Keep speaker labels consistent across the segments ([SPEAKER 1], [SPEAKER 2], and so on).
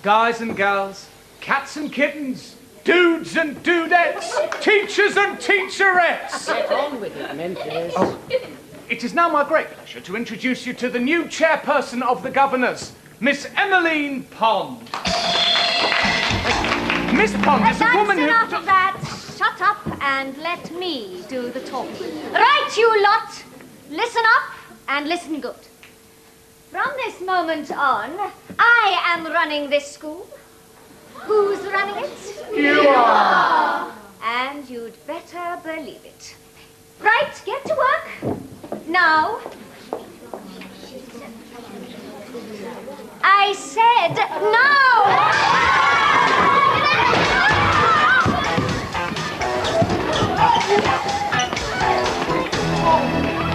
[SPEAKER 1] guys and gals, cats and kittens, dudes and dudettes, teachers and teacherettes.
[SPEAKER 2] Get on with it, Memphis.
[SPEAKER 1] Oh, it is now my great pleasure to introduce you to the new chairperson of the governors, Miss Emmeline Pond. Miss Pond is a woman who...
[SPEAKER 3] That's enough of that. Shut up and let me do the talking. Right, you lot. Listen up and listen good. From this moment on, I am running this school. Who's running it?
[SPEAKER 1] You are.
[SPEAKER 3] And you'd better believe it. Right, get to work. Now. I said no!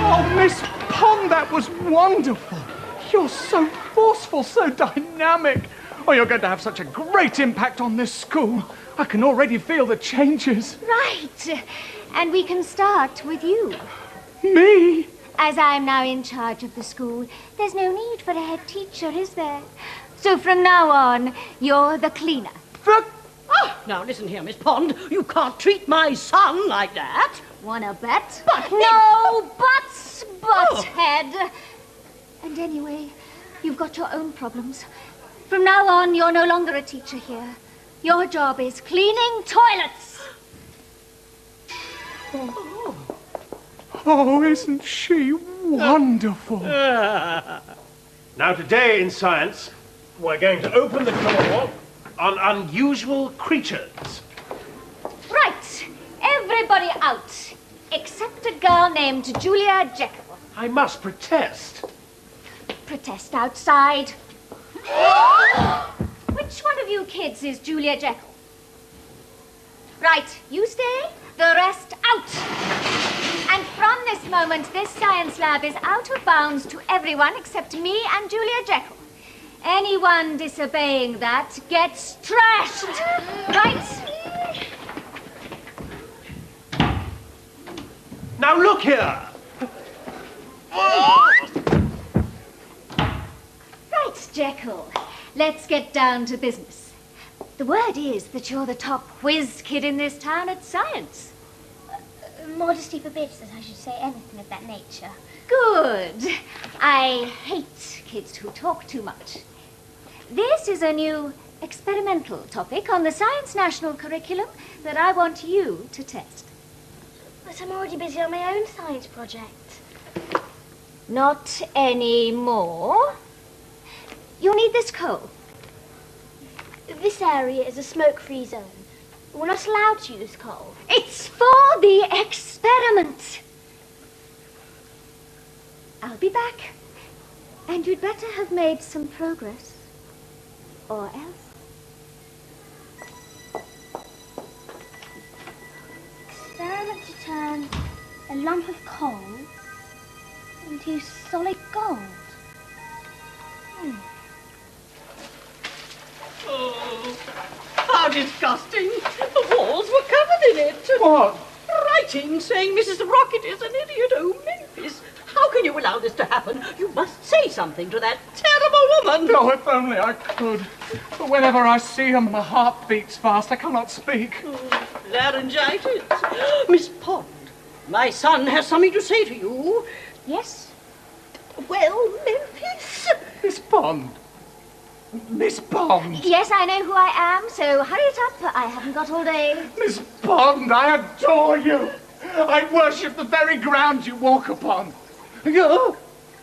[SPEAKER 1] Oh, Miss Pond, that was wonderful. You're so forceful, so dynamic. Oh, you're going to have such a great impact on this school. I can already feel the changes.
[SPEAKER 3] Right. And we can start with you.
[SPEAKER 1] Me?
[SPEAKER 3] As I'm now in charge of the school, there's no need for a head teacher, is there? So from now on, you're the cleaner.
[SPEAKER 2] Oh, now listen here, Miss Pond. You can't treat my son like that.
[SPEAKER 3] Wanna bet?
[SPEAKER 2] But
[SPEAKER 3] no buts, butthead. And anyway, you've got your own problems. From now on, you're no longer a teacher here. Your job is cleaning toilets.
[SPEAKER 1] Oh, isn't she wonderful?
[SPEAKER 4] Now today in science, we're going to open the door on unusual creatures.
[SPEAKER 3] Right, everybody out, except a girl named Julia Jekyll.
[SPEAKER 4] I must protest.
[SPEAKER 3] Protest outside. Which one of you kids is Julia Jekyll? Right, you stay, the rest out. And from this moment, this science lab is out of bounds to everyone except me and Julia Jekyll. Anyone disobeying that gets trashed. Right?
[SPEAKER 4] Now look here.
[SPEAKER 3] Right, Jekyll. Let's get down to business. The word is that you're the top whiz kid in this town at science.
[SPEAKER 5] Modesty forbids that I should say anything of that nature.
[SPEAKER 3] Good. I hate kids who talk too much. This is a new experimental topic on the Science National Curriculum that I want you to test.
[SPEAKER 5] But I'm already busy on my own science project.
[SPEAKER 3] Not anymore. You'll need this coal.
[SPEAKER 5] This area is a smoke-free zone. We're not allowed to use coal.
[SPEAKER 3] It's for the experiment. I'll be back. And you'd better have made some progress. Or else.
[SPEAKER 5] Experiment to turn a lump of coal into solid gold.
[SPEAKER 2] Oh, how disgusting. The walls were covered in it.
[SPEAKER 1] What?
[SPEAKER 2] Writing saying Mrs. Rocket is an idiot. Oh, Memphis, how can you allow this to happen? You must say something to that terrible woman.
[SPEAKER 1] Oh, if only I could. But whenever I see her, my heart beats fast. I cannot speak.
[SPEAKER 2] Laryngitis. Miss Pond, my son has something to say to you.
[SPEAKER 3] Yes?
[SPEAKER 2] Well, Memphis.
[SPEAKER 1] Miss Pond. Miss Pond.
[SPEAKER 3] Yes, I know who I am, so hurry it up. I haven't got all day.
[SPEAKER 1] Miss Pond, I adore you. I worship the very ground you walk upon. You?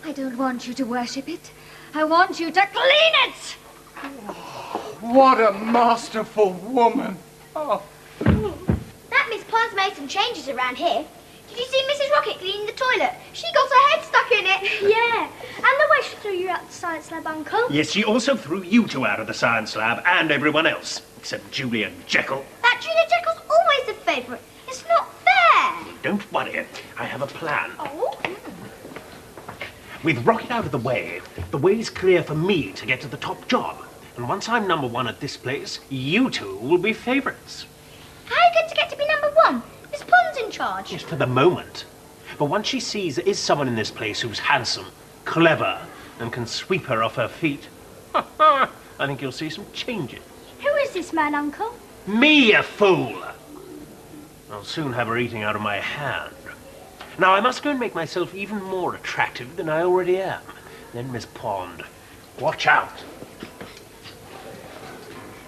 [SPEAKER 3] I don't want you to worship it. I want you to clean it!
[SPEAKER 1] What a masterful woman. Oh.
[SPEAKER 5] That Miss Pond's made some changes around here. Did you see Mrs. Rocket cleaning the toilet? She got her head stuck in it. Yeah. And the way she threw you out the science lab, Uncle.
[SPEAKER 4] Yes, she also threw you two out of the science lab and everyone else, except Julia Jekyll.
[SPEAKER 5] That Julia Jekyll's always a favourite. It's not fair.
[SPEAKER 4] Don't worry, I have a plan.
[SPEAKER 5] Oh?
[SPEAKER 4] With Rocket out of the way's clear for me to get to the top job. And once I'm number one at this place, you two will be favourites.
[SPEAKER 5] How are you going to get to be number one? Miss Pond's in charge.
[SPEAKER 4] Just for the moment. But once she sees there is someone in this place who's handsome, clever, and can sweep her off her feet, I think you'll see some changes.
[SPEAKER 5] Who is this man, Uncle?
[SPEAKER 4] Me, you fool! I'll soon have her eating out of my hand. Now, I must go and make myself even more attractive than I already am. Then, Miss Pond, watch out.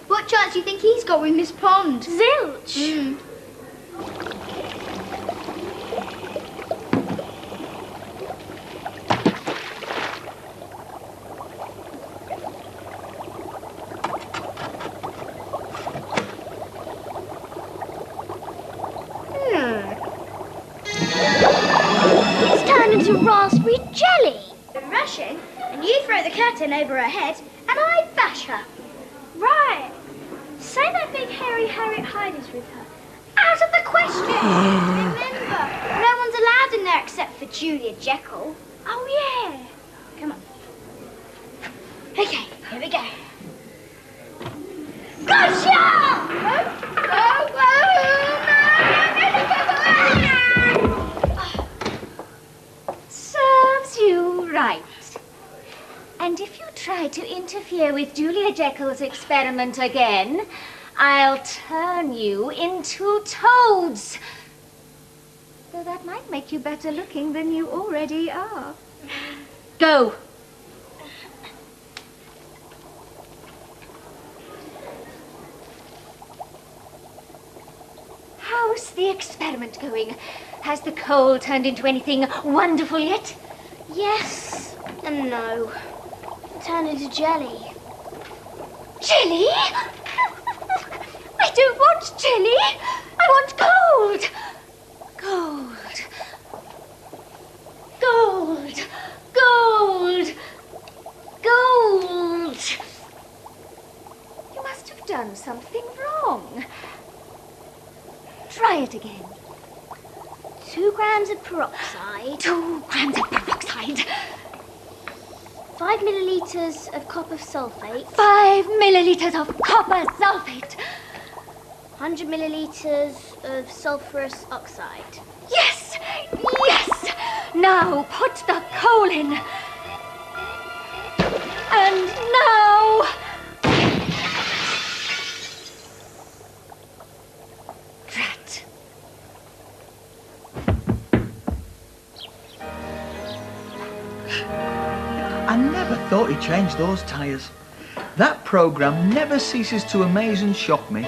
[SPEAKER 5] What chance do you think he's got with Miss Pond?
[SPEAKER 3] Zilch!
[SPEAKER 5] It's turned into raspberry jelly. Been rushing, and you throw the curtain over her head, and I bash her. Right. Say that big hairy Harriet Hyde is with her. Out of the question. Remember, no one's allowed in there except for Julia Jekyll. Oh, yeah. Come on. Okay, here we go. Gotcha!
[SPEAKER 3] Serves you right. And if you try to interfere with Julia Jekyll's experiment again, I'll turn you into toads. Though that might make you better looking than you already are. Go. How's the experiment going? Has the coal turned into anything wonderful yet?
[SPEAKER 5] Yes and no. Turn into jelly.
[SPEAKER 3] Jelly? I don't want jelly. I want gold. Gold. Gold. Gold. Gold. You must have done something wrong. Try it again.
[SPEAKER 5] 2 grams of peroxide.
[SPEAKER 3] 2 grams of peroxide.
[SPEAKER 5] 5 millilitres of copper sulfate.
[SPEAKER 3] 5 milliliters of copper sulfate.
[SPEAKER 5] 100 millilitres of sulphurous oxide.
[SPEAKER 3] Yes! Yes! Now put the coal in. And now... Drat.
[SPEAKER 1] I never thought he'd change those tyres. That programme never ceases to amaze and shock me.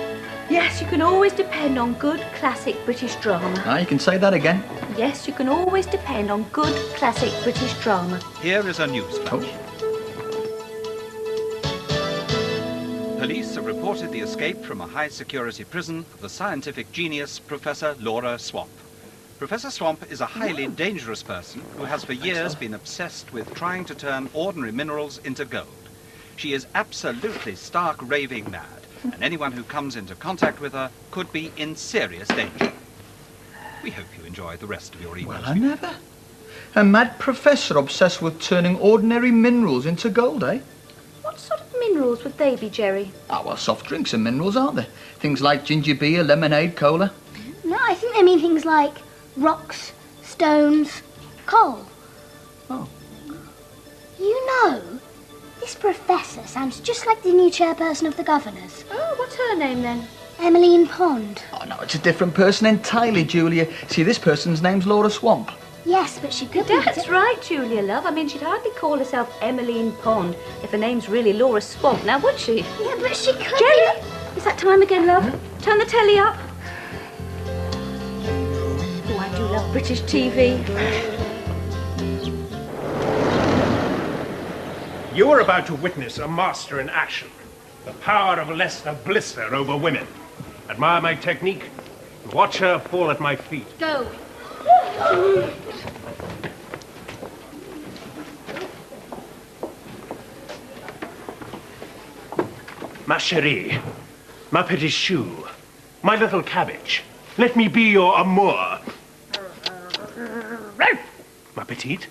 [SPEAKER 2] Yes, you can always depend on good classic British drama.
[SPEAKER 1] Ah, you can say that again.
[SPEAKER 2] Yes, you can always depend on good classic British drama.
[SPEAKER 6] Here is a news flash. Police have reported the escape from a high-security prison of the scientific genius Professor Laura Swamp. Professor Swamp is a highly dangerous person who has for years been obsessed with trying to turn ordinary minerals into gold. She is absolutely stark raving mad, and anyone who comes into contact with her could be in serious danger. We hope you enjoy the rest of your evening.
[SPEAKER 1] Well, I never. A mad professor obsessed with turning ordinary minerals into gold, eh?
[SPEAKER 2] What sort of minerals would they be, Jerry?
[SPEAKER 1] Ah, well, soft drinks are minerals, aren't they? Things like ginger beer, lemonade, cola.
[SPEAKER 5] No, I think they mean things like rocks, stones, coal.
[SPEAKER 1] Oh.
[SPEAKER 5] You know, this professor sounds just like the new chairperson of the governors.
[SPEAKER 2] Oh, what's her name then?
[SPEAKER 5] Emmeline Pond.
[SPEAKER 1] Oh, no, it's a different person entirely, Julia. See, this person's name's Laura Swamp.
[SPEAKER 5] Yes, but she could be...
[SPEAKER 2] That's right, Julia, love. I mean, she'd hardly call herself Emmeline Pond if her name's really Laura Swamp, now would she?
[SPEAKER 5] Yeah, but she could
[SPEAKER 2] Jerry, is that time again, love? Turn the telly up. Oh, I do love British TV.
[SPEAKER 4] You are about to witness a master in action. The power of Lester Blister over women. Admire my technique. Watch her fall at my feet.
[SPEAKER 3] Go.
[SPEAKER 4] Ma chérie, ma petit chou, my little cabbage, let me be your amour. Ma petite.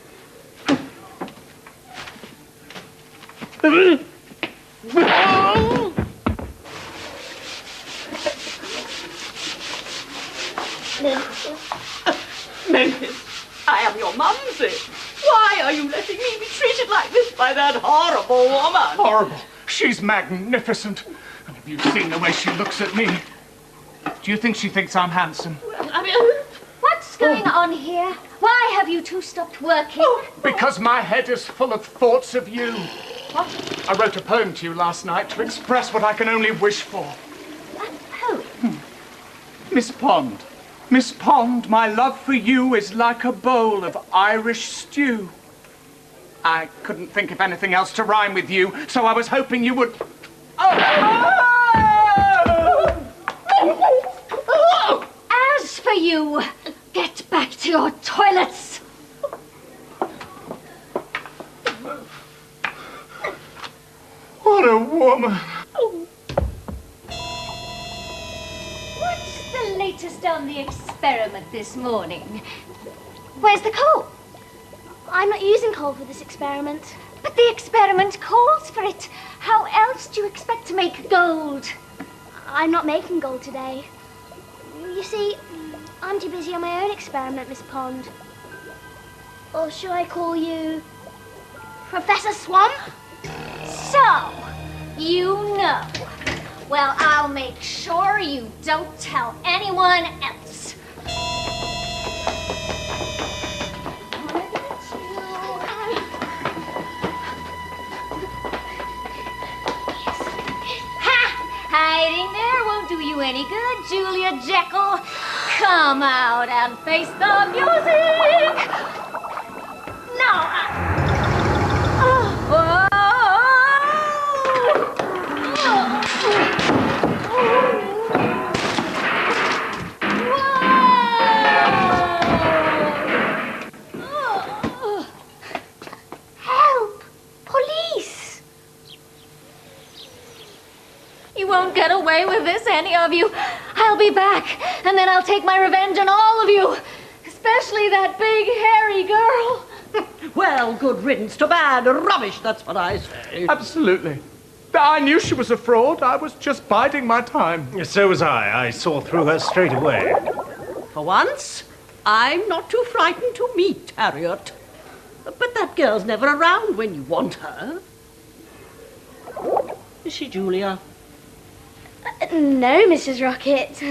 [SPEAKER 2] Memphis, I am your mumsy. Why are you letting me be treated like this by that horrible woman?
[SPEAKER 1] Horrible. She's magnificent. And have you seen the way she looks at me? Do you think she thinks I'm handsome?
[SPEAKER 2] I mean,
[SPEAKER 3] What's going on here? Why have you two stopped working?
[SPEAKER 1] Because my head is full of thoughts of you.
[SPEAKER 3] What?
[SPEAKER 1] I wrote a poem to you last night to express what I can only wish for.
[SPEAKER 3] A poem?
[SPEAKER 1] Miss Pond. Miss Pond, my love for you is like a bowl of Irish stew. I couldn't think of anything else to rhyme with you, so I was hoping you would...
[SPEAKER 3] As for you, get back to your toilets.
[SPEAKER 1] What a woman.
[SPEAKER 3] What's the latest on the experiment this morning? Where's the coal?
[SPEAKER 5] I'm not using coal for this experiment.
[SPEAKER 3] But the experiment calls for it. How else do you expect to make gold?
[SPEAKER 5] I'm not making gold today. You see, I'm too busy on my own experiment, Miss Pond. Or should I call you Professor Swamp?
[SPEAKER 3] So, you know. Well, I'll make sure you don't tell anyone else. Hiding there won't do you any good, Julia Jekyll. Come out and face the music. No.
[SPEAKER 5] Help! Police!
[SPEAKER 3] You won't get away with this, any of you. I'll be back, and then I'll take my revenge on all of you. Especially that big, hairy girl.
[SPEAKER 2] well, good riddance to bad rubbish, that's what I say.
[SPEAKER 1] Absolutely. I knew she was a fraud. I was just biding my time.
[SPEAKER 4] So was I. I saw through her straight away.
[SPEAKER 2] For once, I'm not too frightened to meet Harriet. But that girl's never around when you want her. Is she, Julia?
[SPEAKER 5] No, Mrs. Rocket.